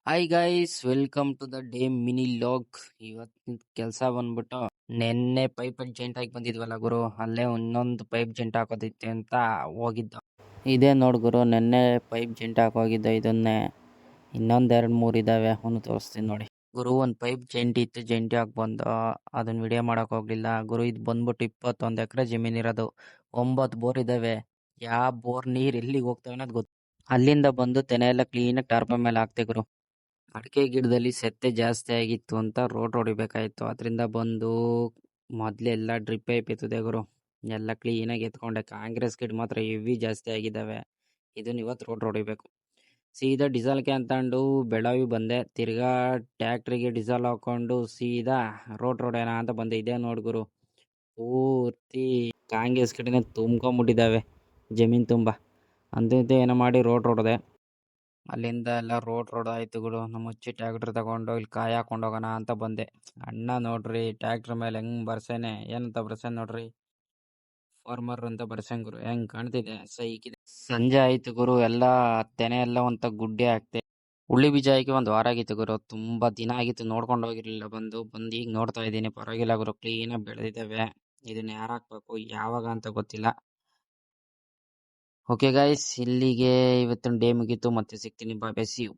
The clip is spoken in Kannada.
Hi guys, welcome to the day mini log. ಇವತ್ತಿನ ಕೆಲಸ ಬಂದ್ಬಿಟ್ಟು ನೆನ್ನೆ ಪೈಪ್ ಜೆಂಟ್ ಆಗಿ ಬಂದಿದ್ವಲ್ಲ ಗುರು, ಅಲ್ಲೇ ಇನ್ನೊಂದು ಪೈಪ್ ಜೆಂಟ್ ಹಾಕೋದಿತ್ತೆ ಅಂತ ಹೋಗಿದ್ದ. ಇದೇ ನೋಡ್ ಗುರು, ನೆನ್ನೆ ಪೈಪ್ ಜೆಂಟ್ ಹಾಕೋಗಿದ್ದ. ಇದನ್ನೇ ಇನ್ನೊಂದು 2-3 ಇದಾವೆ, ಅವನು ತೋರಿಸ್ತೀನಿ ನೋಡಿ ಗುರು. ಒಂದು ಪೈಪ್ ಜೆಂಟ್ ಇತ್ತು, ಜೆಂಟಿ ಹಾಕಿ ಬಂದು ಅದನ್ನ ವಿಡಿಯೋ ಮಾಡಕ್ ಹೋಗ್ಲಿಲ್ಲ ಗುರು. ಇದು ಬಂದ್ಬಿಟ್ಟು 21 ಎಕರೆ ಜಮೀನ್ ಇರೋದು, 9 ಬೋರ್ ಇದಾವೆ. ಯಾವ ಬೋರ್ ನೀರ್ ಎಲ್ಲಿಗೆ ಹೋಗ್ತವೆ ಅನ್ನೋದು ಗೊತ್ತು. ಅಲ್ಲಿಂದ ಬಂದು ತೆನೆ ಎಲ್ಲ ಕ್ಲೀನಾಗಿ ಟಾರ್ಪಲ್ ಮೇಲೆ ಹಾಕ್ತೆ ಗುರು. ಅಡಿಕೆ ಗಿಡದಲ್ಲಿ ಸೆತ್ತೆ ಜಾಸ್ತಿ ಆಗಿತ್ತು ಅಂತ ರೋಡ್ ಹೊಡಿಬೇಕಾಯ್ತು. ಅದರಿಂದ ಬಂದು ಮೊದಲೆಲ್ಲ ಡ್ರಿಪ್ ಪೈಪ್ ಎತ್ತದೆ ಗುರು, ಎಲ್ಲ ಕ್ಲೀನಾಗಿ ಎತ್ಕೊಂಡೆ. ಕಾಂಗ್ರೆಸ್ ಗಿಡ ಮಾತ್ರ ಹೆವಿ ಜಾಸ್ತಿ ಆಗಿದ್ದಾವೆ. ಇದನ್ನ ಇವತ್ತು ರೋಡ್ ಹೊಡಿಬೇಕು. ಸೀದಾ ಡೀಸೆಲ್ಗೆ ಅಂತಂಡು ಬೆಳಗಾವಿ ಬಂದೆ. ತಿರ್ಗಾ ಟ್ಯಾಕ್ಟ್ರಿಗೆ ಡೀಸೆಲ್ ಹಾಕೊಂಡು ಸೀದಾ ರೋಡ್ ಹೊಡೆಯೋಣ ಅಂತ ಬಂದೆ. ಇದೇ ನೋಡಿ ಗುರು, ಪೂರ್ತಿ ಕಾಂಗ್ರೆಸ್ ಗಿಡನೇ ತುಂಬ್ಕೊಂಬಿಟ್ಟಿದ್ದಾವೆ ಜಮೀನು ತುಂಬ. ಅಂತಿಂತ ಏನೋ ಮಾಡಿ ರೋಡ್ ಹೊಡೆದೆ. ಅಲ್ಲಿಂದ ಎಲ್ಲ ರೋಡ್ ಆಯ್ತು ಗುರು. ನಮ್ಮ ಮುಚ್ಚಿ ಟ್ಯಾಕ್ಟ್ರ್ ತಗೊಂಡು ಇಲ್ಲಿ ಕಾಯಿ ಹಾಕೊಂಡು ಹೋಗೋಣ ಅಂತ ಬಂದೆ. ಅಣ್ಣ ನೋಡ್ರಿ ಟ್ಯಾಕ್ಟ್ರ್ ಮೇಲೆ ಹೆಂಗ್ ಬರ್ಸೇನೆ, ಏನಂತ ಬರ್ಸೇನೆ ನೋಡ್ರಿ, ಫಾರ್ಮರ್ ಅಂತ ಬರ್ಸೇನ್ ಗುರು. ಹೆಂಗ್ ಕಾಣ್ತಿದೆ, ಸೈಕಿದೆ. ಸಂಜೆ ಆಯ್ತು ಗುರು, ಎಲ್ಲ ತೆನೆ ಎಲ್ಲ ಒಂತ ಗುಡ್ಡೆ ಹಾಕ್ತೆ. ಉಳ್ಳಿ ಬೀಜ ಹಾಕಿ 1 ವಾರ ಆಗಿತ್ತು ಗುರು. ತುಂಬಾ ದಿನ ಆಗಿತ್ತು, ನೋಡ್ಕೊಂಡು ಹೋಗಿರ್ಲಿಲ್ಲ. ಬಂದು ಈಗ ನೋಡ್ತಾ ಇದ್ದೀನಿ. ಪರವಾಗಿಲ್ಲ ಗುರು, ಕ್ಲೀನಾಗಿ ಬೆಳೆದಿದ್ದಾವೆ. ಇದನ್ನ ಯಾರು ಹಾಕ್ಬೇಕು ಯಾವಾಗ ಅಂತ ಗೊತ್ತಿಲ್ಲ. ಓಕೆ ಗೈಸ್, ಇಲ್ಲಿಗೆ ಇವತ್ತಿನ ಡೇ ಮುಗೀತು. ಮತ್ತೆ ಸಿಗ್ತೀನಿ. ಬಾಯ್ ಬಾಯ್, ಸಿ ಯು.